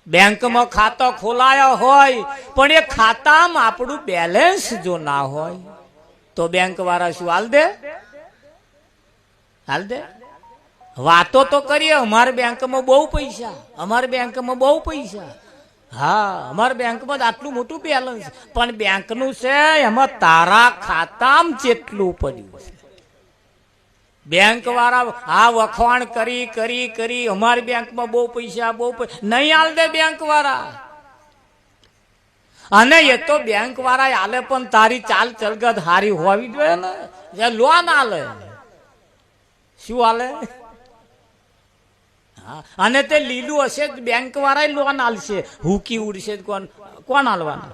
બેંકમાં ખાતો ખોલાયો હોય પણ એ ખાતામાં આપણું બેલેન્સ જો ના હોય તો બેંક વાળા શું હાલ દે? હાલ દે? વાતો તો કરીએ અમારી બેંકમાં બહુ પૈસા, અમારી બેંકમાં બહુ પૈસા. હા, અમારા બેંકમાં આટલું મોટું બેલેન્સ, પણ બેંકનું છે એમાં તારા ખાતામાં કેટલું પડ્યું છે. બેંક વાળા આ વખવાણ કરી કરી કરી અમારી બેંકમાં બહુ પૈસા, બહુ પૈસા નહીં હાલ દે બેંક વાળા. અને એ તો બેંક વાળા હાલે પણ તારી ચાલ ચલગત હારી હોવી જોઈએ ને. લોન હાલે શું હાલે? અને તે લીલું હશે બેંક વાળા લોન હાલશે, હુકી ઉડશે કોણ હાલવાનું?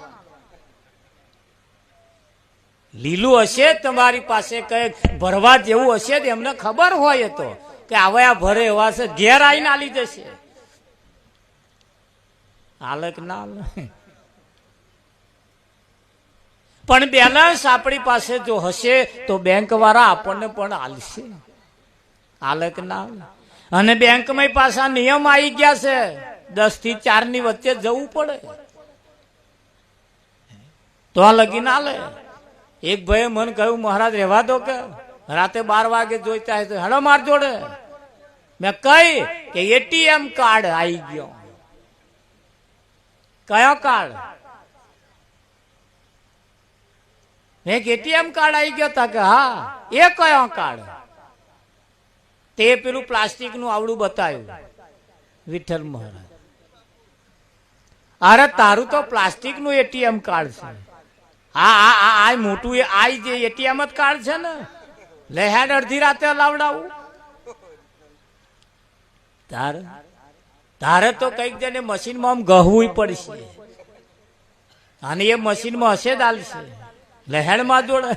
લીલું હશે તમારી પાસે કઈ ભરવા જેવું હશે એમને ખબર હોય તો કે હવે આ ભરે એવા છે, ઘેર આવીને આલી જશે. હાલે કે ના હાલે? પણ બેલેન્સ આપણી પાસે જો હશે તો બેંક વાળા આપણને પણ હાલશે. હાલે કે ના હાલે? અને બેંકમાં પાછા નિયમ આવી ગયા છે, 10 થી 4 ની વચ્ચે જવું પડે તો આ લગી ના લે. એક ભાઈ મને કહ્યું મહારાજ રહેવા દો કે રાતે 12 વાગે જોઈતા હોય તો હેડો માર જોડે. મેં કઈ કે એટીએમ કાર્ડ આવી ગયો. કયો કાર્ડ? મેં એટીએમ કાર્ડ આવી ગયો તા કે હા. એ કયો કાર્ડ? તે પેલું પ્લાસ્ટિક નું આવડું બતાવ્યું વિઠ્ઠલ મહારાજ. અરે તારું તો પ્લાસ્ટિક નું એટીએમ કાર્ડ છે. આ મોટું આ જે એટીએમ જ કાર્ડ છે ને, લે હેડ અડધી રાતે લાવડાવું. તારે તો કઈક જને મશીનમાં આમ ગહવું પડશે, અને એ મશીનમાં હશે જ હાલશે. લહેણમાં જોડે.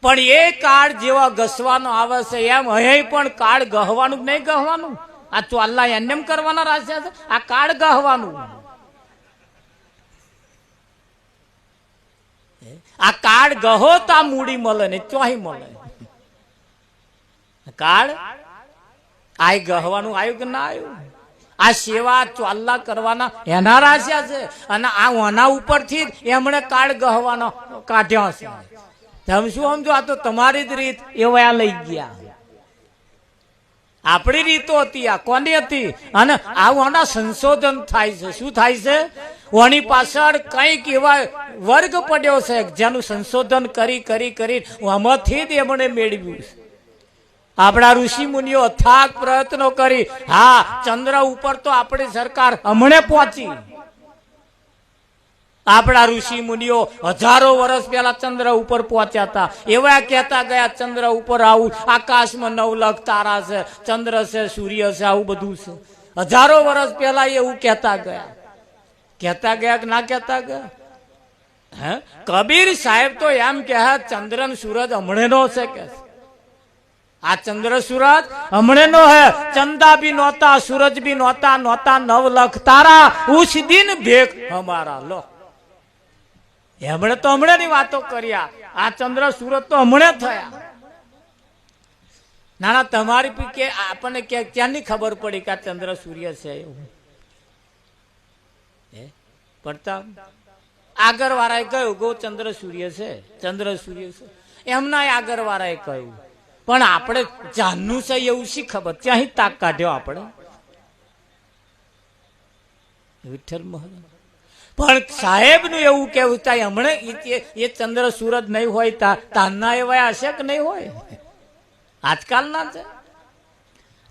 પણ એ કાર્ડ જેવા ઘસવાનો આવે છે એમ અહીં પણ કાર્ડ ગહવાનું નહીં ગહવાનું. આ ચોલ્લા એમ કરવાના રાખ્યા છે, આ કાર્ડ ગહવાનું. આ કાર્ડ ગહો તો આ મૂડી મળે ને ચોહી મળે. કાર્ડ આ ગહવાનું આવ્યું કે ના આવ્યું? આ સેવા ચોલ્લા કરવાના એના રાખ્યા છે, અને આ ઓના ઉપરથી એમણે કાર્ડ ગહવાનો કાઢ્યો છે. તમે શું સમજો? આ તો તમારી જ રીત એવા લઈ ગયા. આપણી રીતો હતી, આ કોની હતી? અને આના સંશોધન થાય છે. શું થાય છે? ઓની પાછળ કઈક એવા વર્ગ પડ્યો છે જેનું સંશોધન કરી કરી કરી આમાંથી જ એમણે મેળવ્યું છે. આપણા ઋષિ મુનિઓ અથાગ પ્રયત્નો કરી. હા, ચંદ્ર ઉપર તો આપણી સરકાર હમણે પહોંચી. આપણા ઋષિ મુનિઓ હજારો વર્ષ પહેલા ચંદ્ર ઉપર પહોંચ્યા હતા. એવા કહેતા ગયા ચંદ્ર ઉપર આવું, આકાશમાં 9 લાખ તારા છે, ચંદ્ર છે, સૂર્ય છે, આવું બધું છે. હજારો વર્ષ પહેલા એવું કહેતા ગયા. કહેતા ગયા કે ના કહેતા ગયા? હે, કબીર સાહેબ તો એમ કહે ચંદ્ર ને સૂરજ હમણેનો છે કે આ ચંદ્ર સૂરજ હમણેનો હે. ચંદા ભી નહોતા, સૂરજ ભી નહોતા, 9 લાખ તારા, ઉસ દિન ભેખ હમારા. લો, હમણે તો હમણે ની વાતો કર્યા. આ ચંદ્ર સૂરજ તો હમણે થયા. નાના તમારી પી કે આપણને ક્યાંની ખબર પડી કે આ ચંદ્ર સૂર્ય છે એવું? પડતા આગળ વાળાએ કહ્યું ગો ચંદ્ર સૂર્ય છે, ચંદ્ર સૂર્ય છે. એમના આગળ વાળાએ કહ્યું, પણ આપણે જાનનું છે એવું શી ખબર? ત્યાં તાક કાઢ્યો આપણે. વિઠ્ઠલ મહારાજ પણ સાહેબ નું એવું કેવું થાય હમણે એ ચંદ્ર સૂરજ નહીં હોય તારના એવા હશે કે નહીં હોય? આજકાલના છે.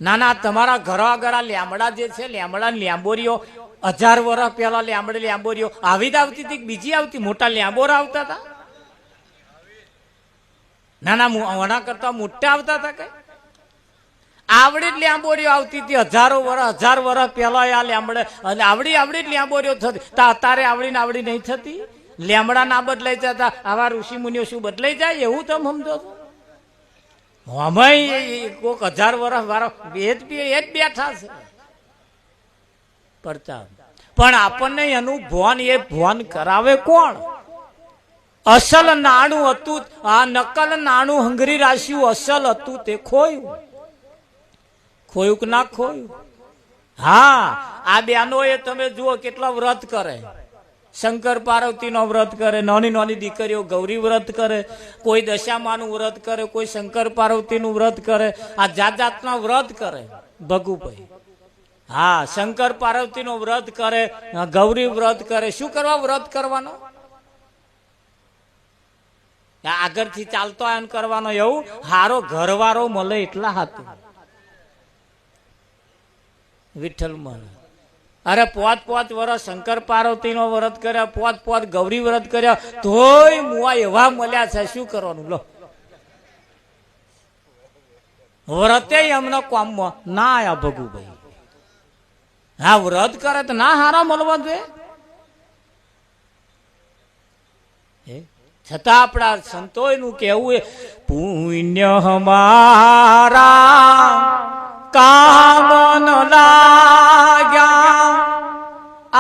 નાના તમારા ઘરો આગળ લેમડા જે છે, લેમડા લેમ્બોરીઓ 1000 વર્ષ પહેલા લેમ્બોરીઓ આવી જ આવતી હતી, બીજી આવતી? મોટા લેમ્બોર આવતા હતા? નાના ઓના કરતા મોટા આવતા હતા? કઈ આવડી જ લેમ્બોરીઓ આવતી હતી 1000 વર્ષ પહેલા. આ લેમડે આવડી જ લેમ્બોરીઓ થતી. અત્યારે આવડી નહીં થતી. લેમડા ના બદલાઈ જતા આવા ઋષિ મુનિઓ શું બદલાઈ જાય એવું તમે સમજો છો? અમે કોક 1000 વર્ષ વાળા એ જ બેઠા છે પડતા. પણ આપણને એનું ભાન કરાવે કોણ? અસલ નાણું હતું, આ નકલ નાણું હંગરી રાખ્યું, અસલ હતું તે ખોયું. ખોયું કે ના ખોયું? હા, આ બહેનો એ તમે જુઓ કેટલા વ્રત કરે. શંકર પાર્વતી નો વ્રત કરે, નાની નાની દીકરીઓ ગૌરી વ્રત કરે, કોઈ દશામાનું વ્રત કરે, કોઈ શંકર પાર્વતી નું વ્રત કરે. આ જાત જાતના વ્રત કરે ભગુભાઈ. હા, શંકર પાર્વતી નું વ્રત કરે, ગૌરી વ્રત કરે. શું કરવા વ્રત કરવાનો? આગળથી ચાલતો આયન કરવાનો. એવું હારો ઘરવાળો મળે એટલા હાથું વિઠ્ઠલ મળે. અરે 5-5 વર્ષ શંકર પાર્વતી નો વ્રત કર્યા, 5-5 ગૌરી વ્રત કર્યા, તોય મુવા એવા મળ્યા છે. શું કરવાનું? લો, વ્રતે એમના કામમાં ના આયા ભગુભાઈ. હા, વ્રત કરે તો ના હારા મળવા જોઈએ. છતાં આપણા સંતોયનું કેવું એ પુણ્ય હમારા કામ ન લાગ્યા,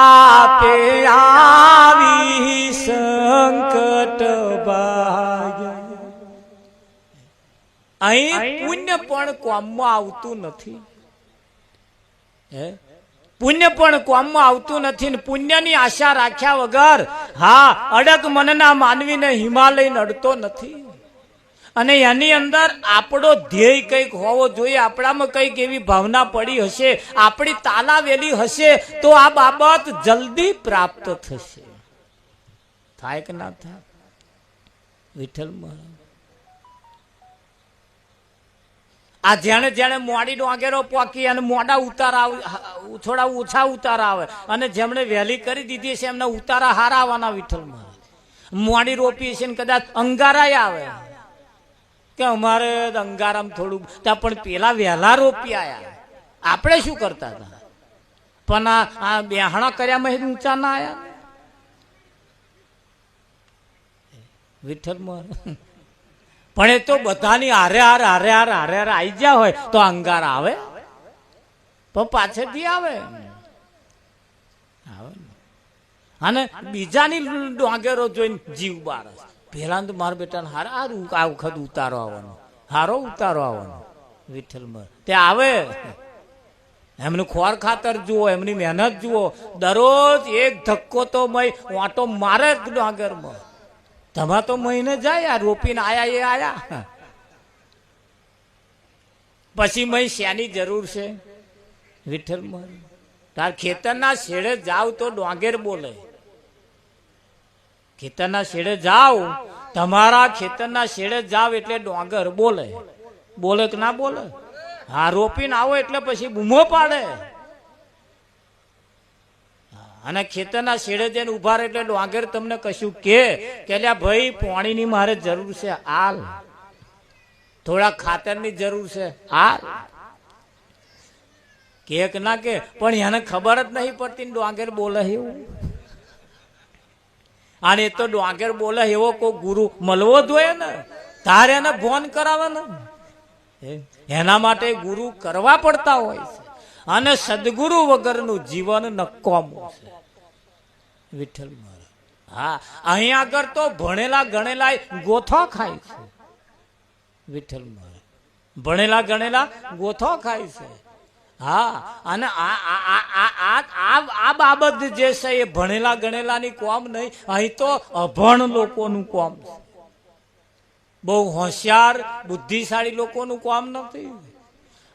આપે આવી સંકટ ભાગ્યા. અહીં પુણ્ય પણ કામમાં આવતું નથી. પુણ્ય પણ કામમાં આવતું નથી. પુણ્યની આશા રાખ્યા વગર હા અડગ મનના માનવીને હિમાલય નડતો નથી. અને એની અંદર આપણો ધ્યેય કંઈક હોવો જોઈએ. આપણામાં કંઈક એવી ભાવના પડી હશે, આપણી તાલાવેલી હશે, તો આ બાબત જલ્દી પ્રાપ્ત થશે. થાય કે ના થાય? વિઠ્ઠલ મહારાજ આ જેને જેને મોડીનો આગેરો પોકી અને મોડા ઉતારા થોડા ઓછા ઉતારા આવે, અને જેમણે વહેલી કરી દીધી છે એમને ઉતારા હારા આવવાના. વિઠ્ઠલ મહારાજ મોડી રોપી છે ને કદાચ અંગારાય આવે કે અમારે અંગારામાં થોડું, પણ પેલા વહેલા રોપી આયા. આપણે શું કરતા હતા? પણ આ બેહાણા કર્યામાં ઊંચા ના આયા. વિઠ્ઠલ મહારાજ પણ એ તો બધાની હારે આવી ગયા હોય તો અંગાર આવે, પણ પાછળથી આવે. અને બીજાની ડોંગેરો જોઈને જીવ બારસ. પેલા તો મારા બેટાને હારું આ વખત ઉતારો આવવાનો, હારો ઉતારો આવવાનો. વિઠ્ઠલમાં તે આવે. એમનું ખોર ખાતર જુઓ, એમની મહેનત જુઓ. દરરોજ એક ધક્કો તો વાંટો મારે જ ડોંગરમાં. તમા તો મહિને જાય રોપીને આયા એ આયા. પછી મય શેની જરૂર છે? વિઠ્ઠલ તાર ખેતરના શેડે જાવ તો ડોંગેર બોલે. ખેતરના શેડે જાવ, તમારા ખેતરના શેડે જાવ એટલે ડોંગર બોલે. બોલે કે ના બોલે? હા, રોપીને આવો એટલે પછી બૂમો પાડે. અને ખેતરના શેડે જઈને ઉભા રહે એટલે ડોંગર તમને કશું કે ભાઈ પાણીની મારે જરૂર છે, હાલ. થોડા ખાતરની જરૂર છે, હાલ. કે ના કે, પણ એને ખબર જ નહીં પડતી ડોંગર બોલે એવું. અને એ તો ડોંગર બોલે એવો કોઈ ગુરુ મળવો જોઈએ ને, તારે એને ફોન કરાવે ને. એના માટે ગુરુ કરવા પડતા હોય છે. અને સદગુરુ વગરનું જીવન નકામું છે. વિઠ્ઠલ મહારાજ હા, અહીં આગળ તો ભણેલા ગણેલા ગોથો ખાય છે. વિઠ્ઠલ મહારાજ ભણેલા ગણેલા ગોથો ખાય છે. હા, અને આ બાબત જે છે એ ભણેલા ગણેલાની કોમ નહીં, અહીં તો અભણ લોકોનું કોમ છે. બહુ હોશિયાર બુદ્ધિશાળી લોકોનું કોમ નથી.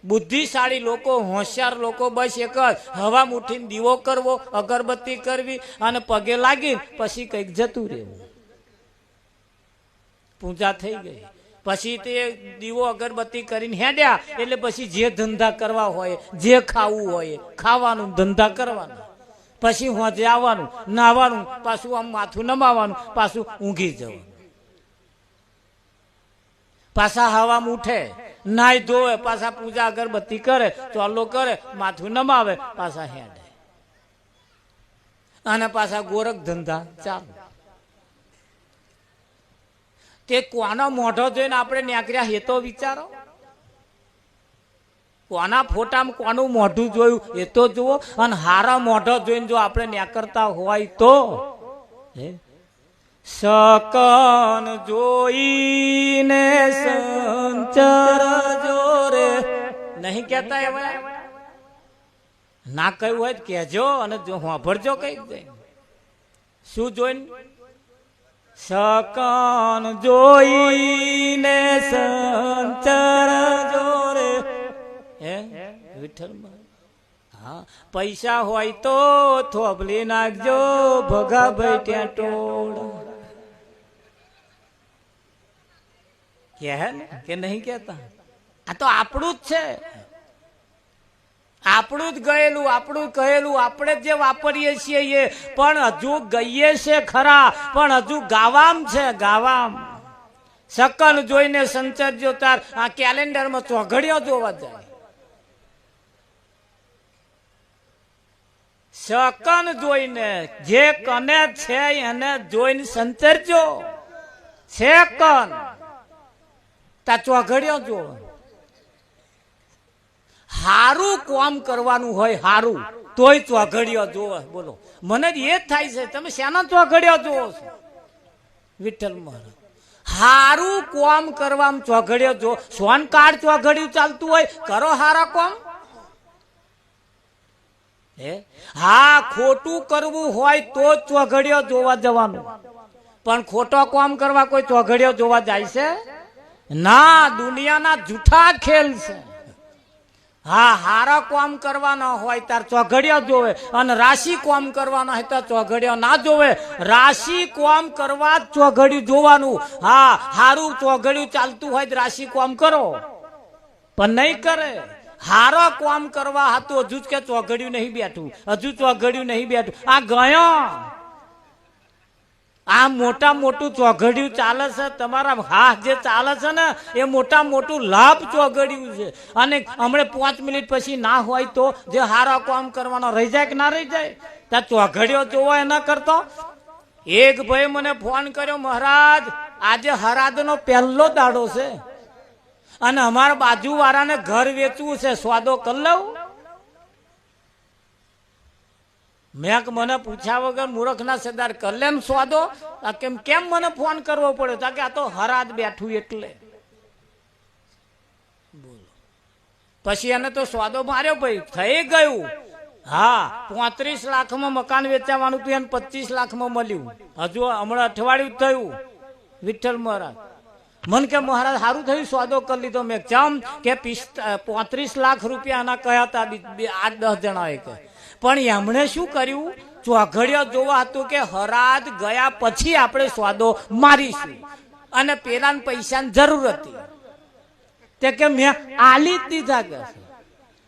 બુદ્ધિશાળી લોકો, હોશિયાર લોકો બસ એક જ હવા મુઠીને દીવો કરવો, અગરબત્તી કરવી અને પગે લાગી પછી કંઈક જતું રહેવું. પૂજા થઈ ગઈ પછી તે દીવો અગરબત્તી કરીને હેડ્યા એટલે પછી જે ધંધા કરવા હોય, જે ખાવું હોય ખાવાનું, ધંધા કરવાના. પછી હોજે આવવાનું, નાવાનું, પાછું આમ માથું નમાવાનું, પાછું ઊંઘી જવાનું. પાછા હવામાં ઉઠે, નાય ધોવે, પાછા પૂજા અગરબત્તી કરે, ચોલ્લો કરે, માથું નમાવે, પાછા હેડે અને પાછા ગોરખ ધંધા ચાલુ. તે કોનો મોઢો જોઈને આપણે ન્યાકર્યા એ તો વિચારો. કોના ફોટામાં કોનું મોઢું જોયું એ તો જુઓ. અને હારા મોઢો જોઈને જો આપણે ન્યાકરતા હોય તો શકન જોઈને સંચર જોરે નહીં કેતા એવા. ના કહ્યું હોય કહેજો અને જો ભરજો કઈ દે શું જોઈને શકન જોઈને સંચર જોરે હે વિઠ્ઠલમાં હા પૈસા હોય તો થોભલી નાખજો ભગા ભાઈ ત્યાં ટોળ કે ને કે નહીં કેતા આ તો આપણું જ છે આપણું જ ગયેલું આપણું કહેલું આપણે જે વાપરીએ છીએ એ પણ હજુ ગઈએ છે ખરા પણ હજુ ગાવામ છે ગાવામ શકન જોઈને સંચર જોતાર આ કેલેન્ડરમાં ચોઘડિયો જોવા જાય શકન જોઈને જે કને છે એને જોઈને સંચરજો છે કન તા ચોઘડિયો જો હારું કામ કરવાનું હોય હારું તોય ચોઘડિયો જોવે બોલો મને જ એ જ થાય છે તમે શાના ચોઘડિયો જોવો છો વિઠ્ઠલ મહારાજ હારું કામ કરવામાં ચોઘડિયો જો સોન કાર્ડ ચોઘડિયું ચાલતું હોય કરો હારા કામ હા ખોટું કરવું હોય તો જ ચોઘડિયો જોવા જવાનું પણ ખોટો કામ કરવા કોઈ ચોઘડિયો જોવા જાય છે ના દુનિયાના જૂઠા ખેલ છે હા હારા કામ કરવાના હોય તાર ચોઘડિયો જોવે અને રાશિ કામ કરવાના હોય તો ચોઘડિયો ના જોવે રાશિ કામ કરવા જ ચોઘડિયું જોવાનું હા હારું ચોઘડિયું ચાલતું હોય તો રાશિ કામ કરો પણ નહીં કરે હારો કામ કરવા હતું હજુ જ કે ચોઘડિયું નહીં બેઠું હજુ ચોઘડિયું નહીં બેઠું આ ગયો આ મોટા મોટું ચોઘડિયું ચાલે છે તમારા હાથ જે ચાલે છે ને એ મોટા મોટું લાભ ચોઘડિયું છે અને હમણાં 5 મિનિટ પછી ના હોય તો જે હારો કામ કરવાનો રહી જાય કે ના રહી જાય ત્યાં ચોઘડિયો જોવા એ ના કરતો એક ભાઈ મને ફોન કર્યો મહારાજ આજે હરાદનો પહેલો દાડો છે અને અમારા બાજુ વાળાને ઘર વેચવું છે સોદો કરી લઉં મેં મને પૂછ્યા વગર મૂર્ખના સરદાર કલેમ સોદો કેમ મને ફોન કરવો પડ્યો કે આ તો હરાદ બેઠું એટલે બોલો પછી એને તો સોદો માર્યો ભાઈ થઈ ગયું હા 35 લાખમાં મકાન વેચાવાનું હતું એને 25 લાખમાં મળ્યું હજુ હમણાં અઠવાડિયું થયું વિઠ્ઠલ મહારાજ મન કે મહારાજ સારું થયું સોદો કરી લીધો મેં ચમ કે 35 લાખ રૂપિયાના કયા હતા 8-10 જણા કે પણ એમણે શું કર્યું ચોઘડિયો જોવા હતું કે હરાદ ગયા પછી આપણે સોદો મારીશું અને પેલાને પૈસાની જરૂર હતી તે કે મેં આલી જ દીધા કે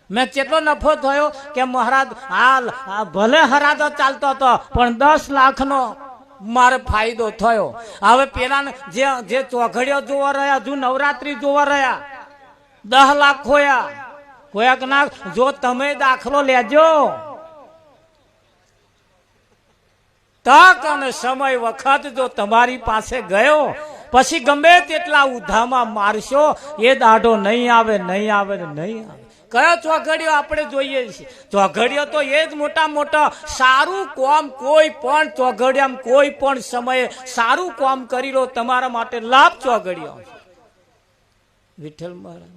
મેં કેટલો નફો થયો કે મહારાજ હાલ ભલે હરાદો ચાલતો હતો પણ 10 લાખનો મારે ફાયદો થયો હવે પેલા જે ચોઘડિયો જોવા રહ્યા હજુ નવરાત્રી જોવા રહ્યા 10 લાખ ખોયા કે ના જો તમે દાખલો લેજો તક અને સમય વખત જો તમારી પાસે ગયો પછી ગમે તેટલા ઉધામાં મારશો એ દાઢો નહીં આવે નહીં આવે નહીં આવે કયો ચોઘડિયો આપણે જોઈએ છીએ ચોઘડિયો તો એ જ મોટા મોટા સારું કામ કોઈ પણ ચોઘડિયામાં કોઈ પણ સમયે સારું કામ કરી લો તમારા માટે લાભ ચોઘડિયો વિઠ્ઠલ મહારાજ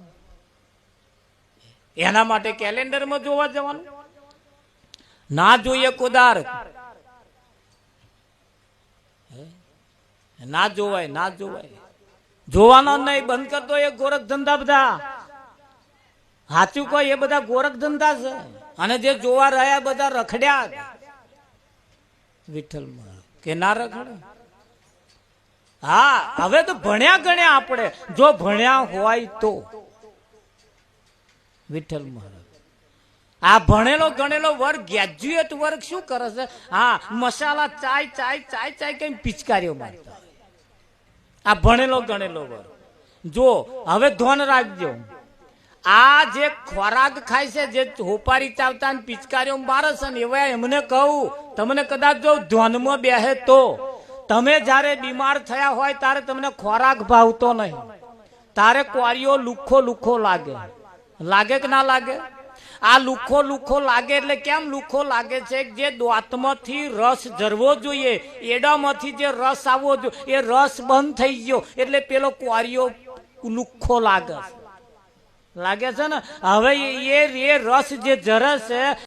એના માટે કેલેન્ડરમાં જોવા જવાનું ના જોઈએ કોદાર ના જોવાય ના જોવાય જોવાનો નહીં બંધ કરતો એ ગોરખ ધંધા બધા સાચું કોઈ એ બધા ગોરખ ધંધા છે અને જે જોવા રહ્યા બધા રખડ્યા વિઠ્ઠલ કે ના રખડે હા હવે તો ભણ્યા ગણ્યા આપણે જો ભણ્યા હોય તો વિઠ્ઠલ મહારાજ આ ભણેલો ગણેલો વર્ગ ગ્રેજ્યુએટ વર્ગ શું કરે છે હા મસાલા ચાય ચાય ચાય ચાય કઈ પિચકારીઓ મારતા આ ભણેલો ગણેલો વર્ગ જો હવે ધ્યાન રાખજો આ જે ખોરાક ખાય છે જે હોપારી ચાવતા પિચકારીઓ મારે છે ને એવા એમને કહું તમને કદાચ જો ધ્યાનમાં બેહે તો તમે જયારે બીમાર થયા હોય ત્યારે તમને ખોરાક ભાવતો નહીં તારે કોરીઓ લુખો લુખો લાગે લાગે કે ના લાગે આ લુખો લુખો લાગે એટલે કેમ લુખો લાગે છે જે દાંતમાંથી રસ ઝરવો જોઈએ એડામાંથી જે રસ આવવો જોઈએ એ રસ બંધ થઈ ગયો એટલે પેલો કોરીઓ લુખો લાગે છે ને હવે એ રસ જે જરે છે